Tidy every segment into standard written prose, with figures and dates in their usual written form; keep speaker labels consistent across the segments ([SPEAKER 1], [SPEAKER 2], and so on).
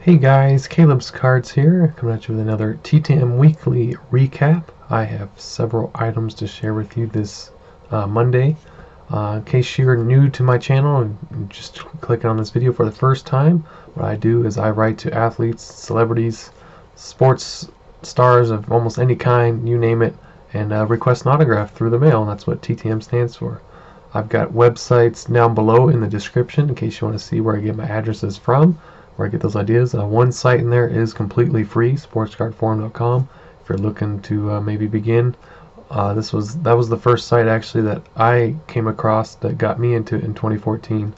[SPEAKER 1] Hey guys, Caleb's Cards here, coming at you with another TTM weekly recap. I have several items to share with you this Monday. In case you're new to my channel and just clicking on this video for the first time, what I do is I write to athletes, celebrities, sports stars of almost any kind, you name it, and request an autograph through the mail, and that's what TTM stands for. I've got websites down below in the description in case you want to see where I get my addresses from, where I get those ideas. One site in there is completely free, sportscardforum.com. If you're looking to maybe begin, that was the first site actually that I came across that got me into it in 2014.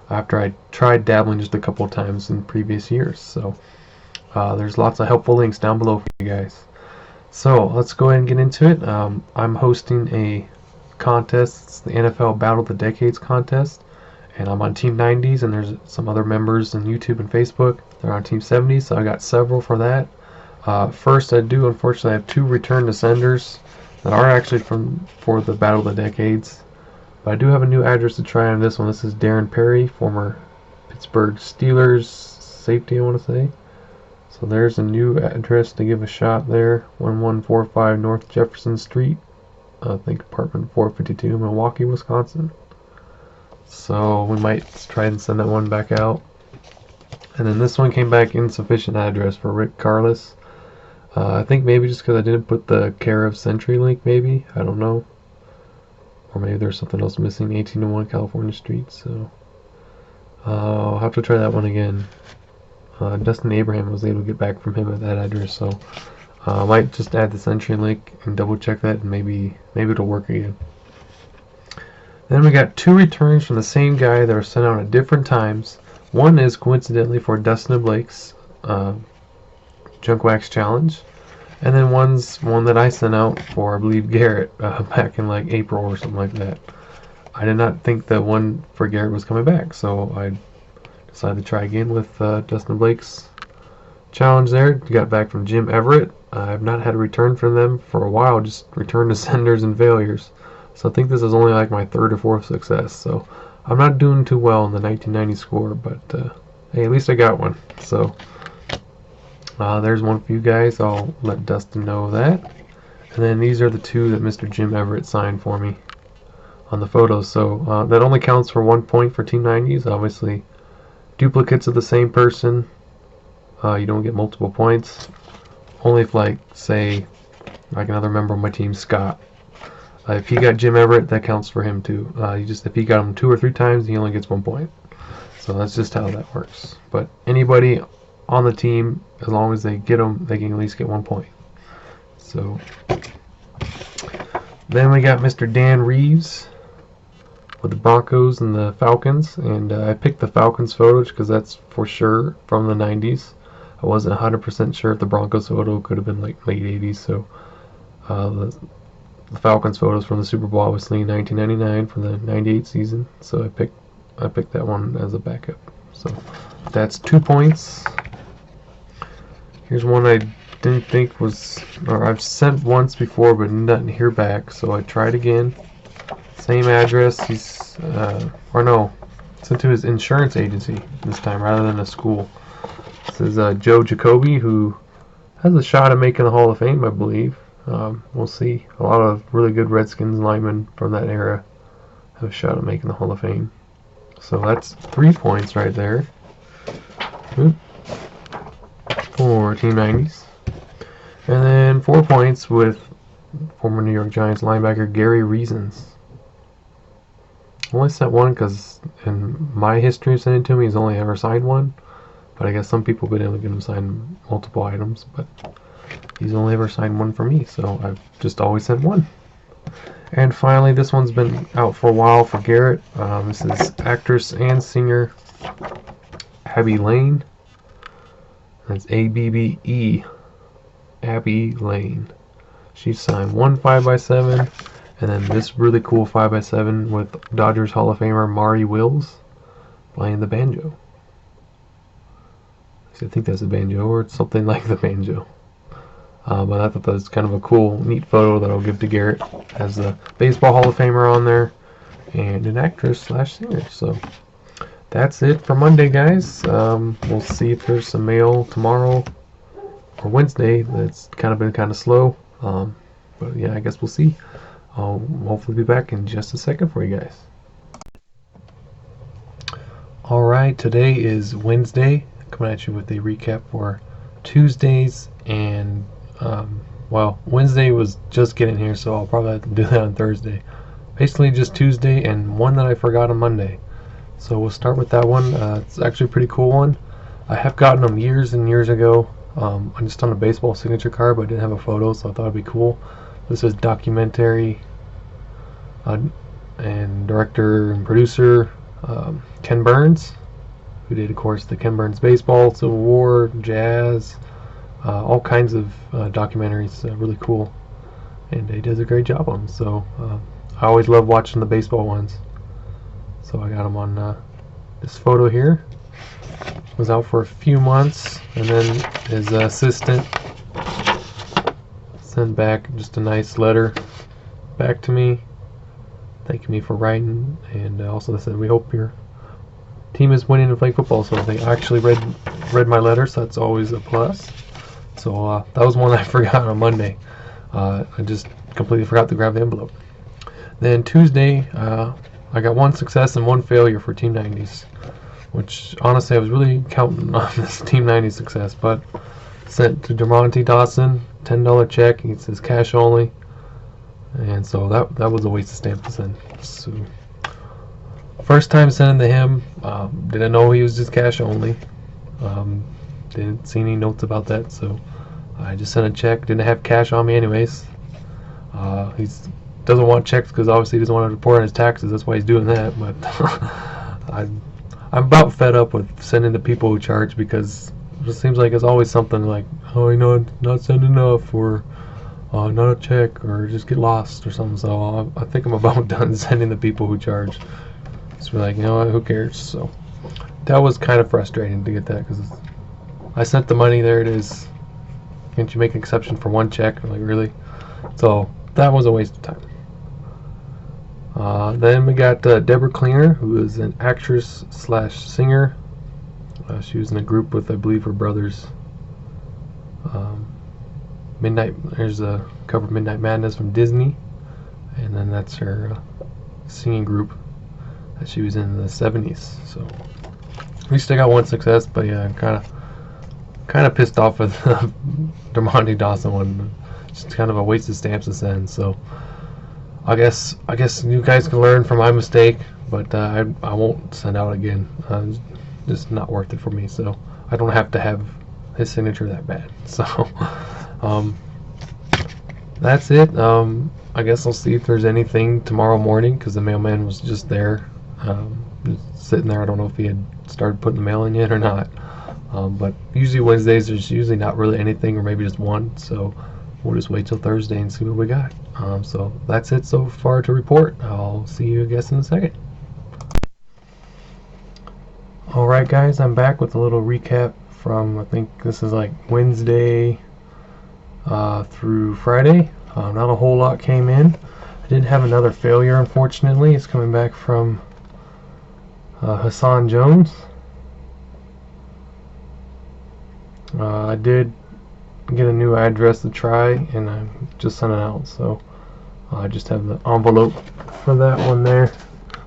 [SPEAKER 1] After I tried dabbling just a couple of times in previous years. So there's lots of helpful links down below for you guys. So let's go ahead and get into it. I'm hosting a contest. It's the NFL Battle of the Decades contest, and I'm on Team 90s, and there's some other members on YouTube and Facebook. They're on Team 70s, so I got several for that. First, I do unfortunately have two return to senders that are actually for the Battle of the Decades, but I do have a new address to try on this one. This is Darren Perry, former Pittsburgh Steelers safety, I want to say. So there's a new address to give a shot there. 1145 North Jefferson Street, I think apartment 452, Milwaukee, Wisconsin. So we might try and send that one back out. And then this one came back insufficient address for Rick Carlos. I think maybe just because I didn't put the care of Century link, maybe, I don't know, or maybe there's something else missing. 1801 California Street. So I'll have to try that one again. Dustin Abraham was able to get back from him at that address, so I might just add the Century link and double check that, and maybe it'll work again. Then we got two returns from the same guy that were sent out at different times. One is coincidentally for Dustin and Blake's Junk Wax Challenge, and then one's one that I sent out for, I believe, Garrett back in like April or something like that. I did not think the one for Garrett was coming back, so I decided to try again with Dustin Blake's challenge there. Got back from Jim Everett. I've not had a return from them for a while, just return to senders and failures. So I think this is only like my third or fourth success. So I'm not doing too well in the 1990 score, but hey, at least I got one. So there's one for you guys. I'll let Dustin know that. And then these are the two that Mr. Jim Everett signed for me on the photos. So that only counts for 1 point for Team 90s. Obviously, duplicates of the same person, you don't get multiple points. Only if, like, say, like another member of my team, Scott. If he got Jim Everett, that counts for him too. If he got him 2 or 3 times, he only gets 1 point. So that's just how that works. But anybody on the team, as long as they get them, they can at least get 1 point. So then we got Mr. Dan Reeves with the Broncos and the Falcons, and I picked the Falcons photos because that's for sure from the 90s. I wasn't 100% sure if the Broncos photo could have been like late 80s, so the Falcons photos from the Super Bowl, obviously, in 1999 from the 98 season, so I picked that one as a backup. So that's 2 points. Here's one I didn't think was, or I've sent once before but didn't hear back, so I tried again. Same address. He's sent to his insurance agency this time rather than a school. This is Joe Jacoby, who has a shot at making the Hall of Fame, I believe. We'll see. A lot of really good Redskins linemen from that era have a shot at making the Hall of Fame. So that's 3 points right there for Team 90s. And then 4 points with former New York Giants linebacker Gary Reasons. I only sent one because in my history of sending to him, he's only ever signed one. But I guess some people have been able to get him signed multiple items, but he's only ever signed one for me, so I've just always sent one. And finally, this one's been out for a while for Garrett. This is actress and singer Abby Lane. That's A-B-B-E, Abby Lane. She signed one 5x7, and then this really cool 5x7 with Dodgers Hall of Famer Maury Wills playing the banjo. I think that's a banjo, or it's something like the banjo. But I thought that was kind of a cool, neat photo that I'll give to Garrett. Has the Baseball Hall of Famer on there, and an actress/singer. So that's it for Monday, guys. We'll see if there's some mail tomorrow or Wednesday. That's kind of been kind of slow. But yeah, I guess we'll see. I'll hopefully be back in just a second for you guys. Alright, today is Wednesday. Coming at you with a recap for Tuesdays, and well, Wednesday was just getting here, so I'll probably have to do that on Thursday. Basically just Tuesday and one that I forgot on Monday. So we'll start with that one. It's actually a pretty cool one. I have gotten them years and years ago. I'm just on a baseball signature card, but I didn't have a photo, so I thought it'd be cool. This is documentary and director and producer Ken Burns, who did, of course, the Ken Burns baseball, Civil War, jazz, all kinds of documentaries. Really cool, and he does a great job on them. So I always love watching the baseball ones. So I got him on this photo here. Was out for a few months, and then his assistant sent back just a nice letter back to me, thanking me for writing, and also they said, "We hope your team is winning and playing football." So they actually read my letter, so that's always a plus. So that was one I forgot on Monday. I just completely forgot to grab the envelope. Then Tuesday, I got one success and one failure for Team 90s, which honestly I was really counting on this Team 90s success, but sent to Dustin, $10 check. It says cash only, and so that was a waste of stamp to send. So first time sending to him, didn't know he was just cash only. Didn't see any notes about that, so I just sent a check. Didn't have cash on me anyways. He doesn't want checks because obviously he doesn't want to report on his taxes. That's why he's doing that. But I'm about fed up with sending to people who charge, because it just seems like it's always something like, oh, you know, not send enough, or not a check, or just get lost or something. So I think I'm about done sending the people who charge. It's like, you know what, who cares? So that was kind of frustrating to get that, because I sent the money, there it is. Can't you make an exception for one check? I'm like, really? So that was a waste of time. Then we got Deborah Cleaner, who is an actress / singer. She was in a group with, I believe, her brothers. There's a cover of Midnight Madness from Disney, and then that's her singing group that she was in the 70s. So at least I got one success, but yeah, I'm kind of pissed off with the Dermonti Dawson one. Just kind of a waste of stamps to send. So I guess you guys can learn from my mistake, but I won't send out again. It's just not worth it for me. So I don't have to have his signature that bad. So that's it. I guess I'll see if there's anything tomorrow morning, because the mailman was just there, just sitting there. I don't know if he had started putting the mail in yet or not. But usually Wednesdays there's usually not really anything, or maybe just one. So we'll just wait till Thursday and see what we got. So that's it so far to report. I'll see you, I guess, in a second. Alright guys, I'm back with a little recap from, I think this is like Wednesday through Friday. Not a whole lot came in. I did have another failure, unfortunately. It's coming back from Hassan Jones. I did get a new address to try, and I just sent it out, so I just have the envelope for that one there,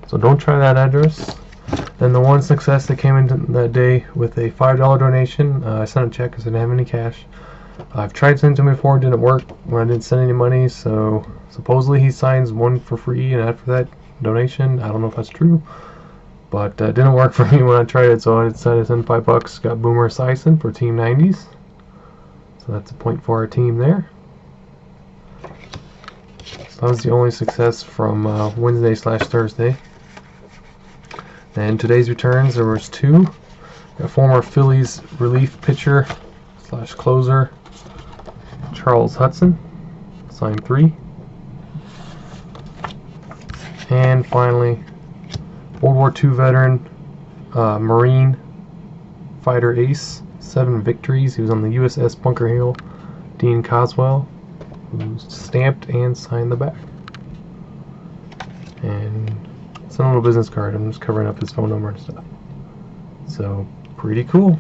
[SPEAKER 1] so don't try that address. Then the one success that came in that day with a $5 donation, I sent a check because I didn't have any cash. I've tried sending to him before, it didn't work when I didn't send any money, so supposedly he signs one for free and after that donation. I don't know if that's true, but it didn't work for me when I tried it, so I decided to send $5. Got Boomer Esiason for Team 90s. So that's a point for our team there. So that was the only success from Wednesday / Thursday. And today's returns, there was two. A former Phillies relief pitcher / closer, Charles Hudson, signed 3. And finally, World War II veteran, Marine fighter ace, 7 victories. He was on the USS Bunker Hill, Dean Coswell, who stamped and signed the back. And it's a little business card. I'm just covering up his phone number and stuff. So pretty cool.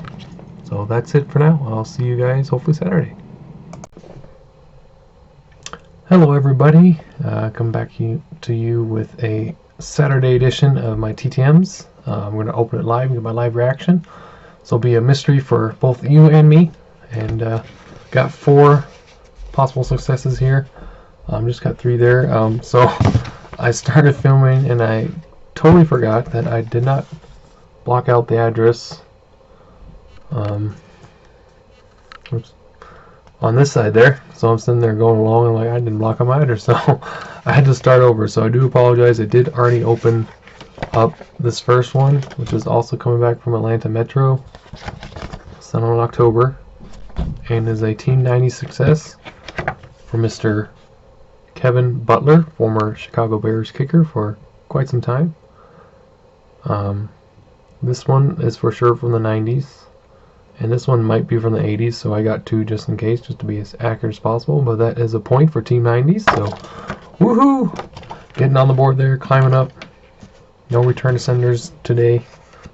[SPEAKER 1] So that's it for now. I'll see you guys hopefully Saturday. Hello everybody, come back to you with a Saturday edition of my TTMs. I'm going to open it live and get my live reaction. So it'll be a mystery for both you and me. And got 4 possible successes here. Just got 3 there. So I started filming and I totally forgot that I did not block out the address. Oops. On this side there, so I'm sitting there going along and like I didn't block them either, so I had to start over. So I do apologize. I did already open up this first one, which is also coming back from Atlanta Metro, sent on October, and is a Team 90 success for Mr. Kevin Butler, former Chicago Bears kicker for quite some time. This one is for sure from the 90s. And this one might be from the 80s, so I got 2 just in case, just to be as accurate as possible. But that is a point for Team 90s, so woohoo! Getting on the board there, climbing up. No return to senders today,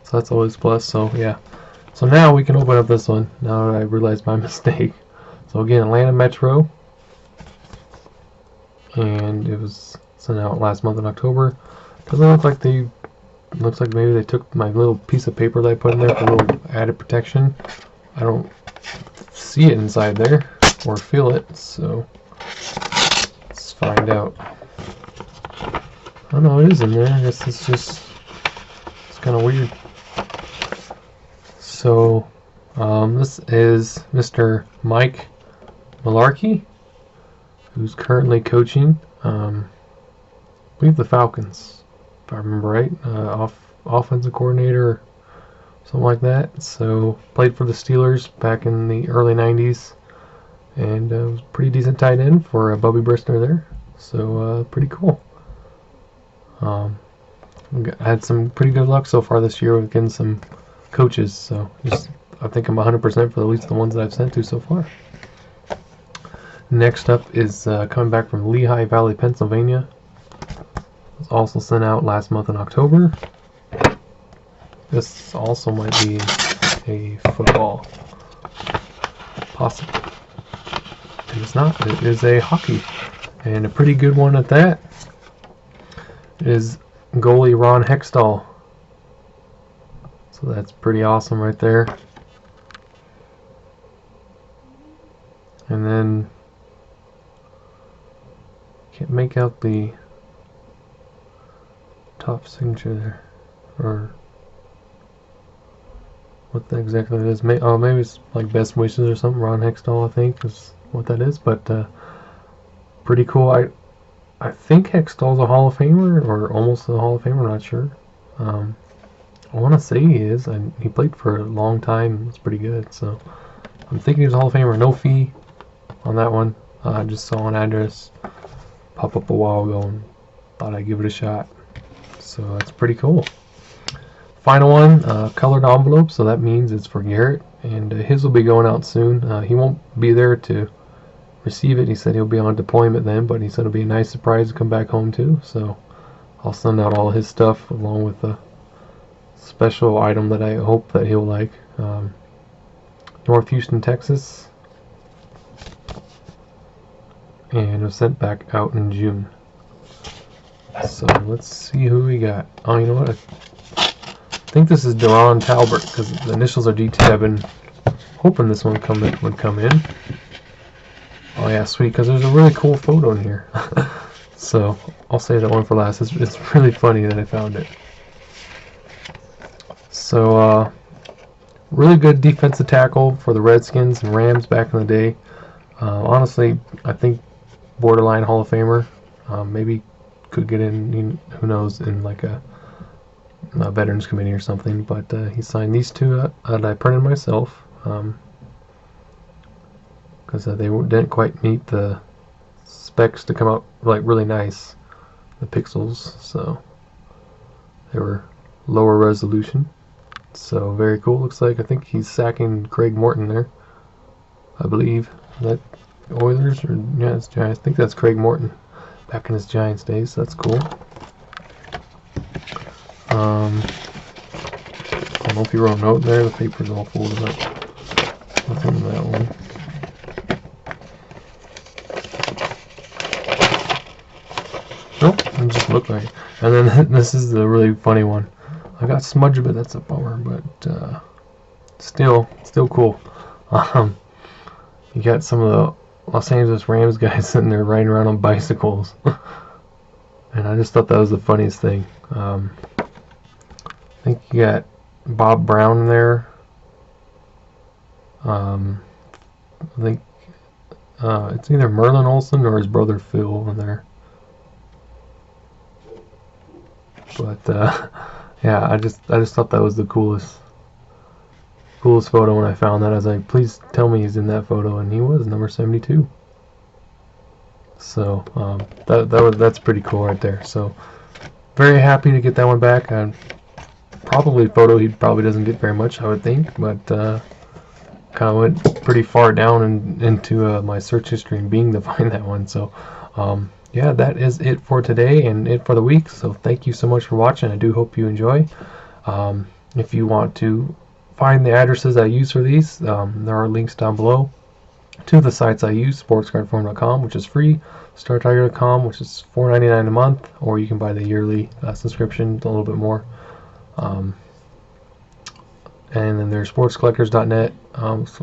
[SPEAKER 1] so that's always a plus. So yeah. So now we can open up this one, now that I realized my mistake. So again, Atlanta Metro. And it was sent out last month in October. Doesn't look like they... Looks like maybe they took my little piece of paper that I put in there for a little added protection. I don't see it inside there or feel it, so let's find out. Oh no, it is in there. I guess it's kind of weird. So this is Mr. Mike Malarkey, who's currently coaching, I believe the Falcons. If I remember right, offensive coordinator, something like that. So played for the Steelers back in the early 90s, and was pretty decent tight end for Bubby Bristner there. So pretty cool. I had some pretty good luck so far this year with getting some coaches. So I think I'm 100% for at least the ones that I've sent to so far. Next up is coming back from Lehigh Valley, Pennsylvania. Was also sent out last month in October. This also might be a football. Possibly. It is not. It is a hockey. And a pretty good one at that. It is goalie Ron Hextall. So that's pretty awesome right there. And then can't make out the top signature there, or what exactly it is. Maybe it's like best wishes or something. Ron Hextall, I think, is what that is. But pretty cool. I think Hextall's a Hall of Famer, or almost a Hall of Famer. I'm not sure. I want to say he is, and he played for a long time. It's pretty good. So I'm thinking he's a Hall of Famer. No fee on that one. I just saw an address pop up a while ago and thought I'd give it a shot. So that's pretty cool. Final one, colored envelope, so that means it's for Garrett, and his will be going out soon. He won't be there to receive it. He said he'll be on deployment then, but he said it'll be a nice surprise to come back home too. So I'll send out all his stuff along with a special item that I hope that he'll like. North Houston, Texas, and it was sent back out in June. So let's see who we got. Oh, you know what? I think this is Deron Talbert because the initials are DT. I've been hoping this one would come in. Oh yeah, sweet, because there's a really cool photo in here. So I'll save that one for last. It's really funny that I found it. So really good defensive tackle for the Redskins and Rams back in the day. Honestly, I think borderline Hall of Famer. Maybe could get in, who knows, in like a Veterans Committee or something. But he signed these 2 that I printed myself because they didn't quite meet the specs to come out like really nice, the pixels. So they were lower resolution. So very cool. Looks like I think he's sacking Craig Morton there, I believe. Is that Oilers or yeah, it's Giants. I think that's Craig Morton back in his Giants days. So that's cool. And know if he wrote a note there. The paper's all folded up. Nothing in that one. Nope, it just looked like it. And then this is the really funny one. I got smudged, but that's a bummer. But still cool. You got some of the Los Angeles Rams guys sitting there riding around on bicycles. And I just thought that was the funniest thing. I think you got Bob Brown in there. I think it's either Merlin Olsen or his brother Phil in there. But yeah, I just thought that was the coolest photo when I found that. I was like, please tell me he's in that photo, and he was number 72. So that's pretty cool right there. So very happy to get that one back. Probably a photo he probably doesn't get very much, I would think, but kind of went pretty far down into my search history and being to find that one. So yeah, that is it for today and it for the week. So thank you so much for watching. I do hope you enjoy. If you want to find the addresses I use for these, there are links down below to the sites I use: sportscardforum.com, which is free, startiger.com, which is $4.99 a month, or you can buy the yearly subscription, a little bit more. And then there's sportscollectors.net.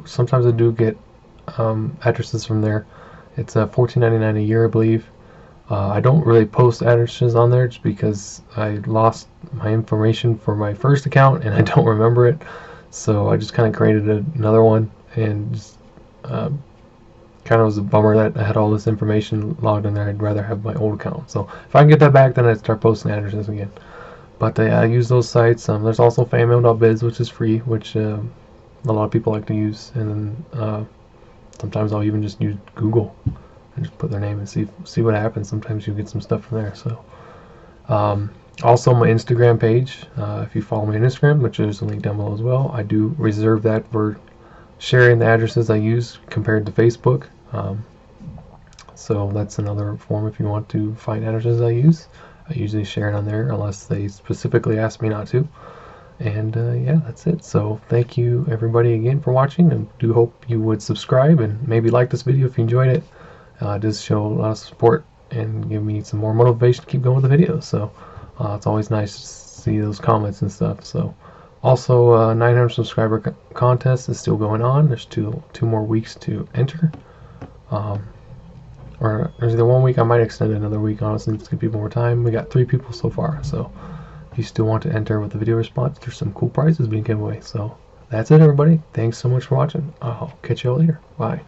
[SPEAKER 1] Sometimes I do get addresses from there. It's $14.99 a year, I believe. I don't really post addresses on there just because I lost my information for my first account and I don't remember it. So I just kind of created another one, and just kind of was a bummer that I had all this information logged in there. I'd rather have my old account. So if I can get that back, then I'd start posting addresses again. But I use those sites. There's also fanmail.biz, which is free, which a lot of people like to use. And then sometimes I'll even just use Google and just put their name and see what happens. Sometimes you get some stuff from there. So also my Instagram page, if you follow me on Instagram, which there's a link down below as well, I do reserve that for sharing the addresses I use compared to Facebook. So that's another form if you want to find addresses I use. I usually share it on there unless they specifically ask me not to. And yeah, that's it. So thank you everybody again for watching, and do hope you would subscribe and maybe like this video if you enjoyed it. It does show a lot of support and give me some more motivation to keep going with the videos. So it's always nice to see those comments and stuff. So also 900 subscriber contest is still going on. There's two more weeks to enter. Or there's either 1 week, I might extend it another week, honestly, just give people more time. We got 3 people so far, so if you still want to enter with the video response, there's some cool prizes being given away. So that's it, everybody. Thanks so much for watching. I'll catch you all later. Bye.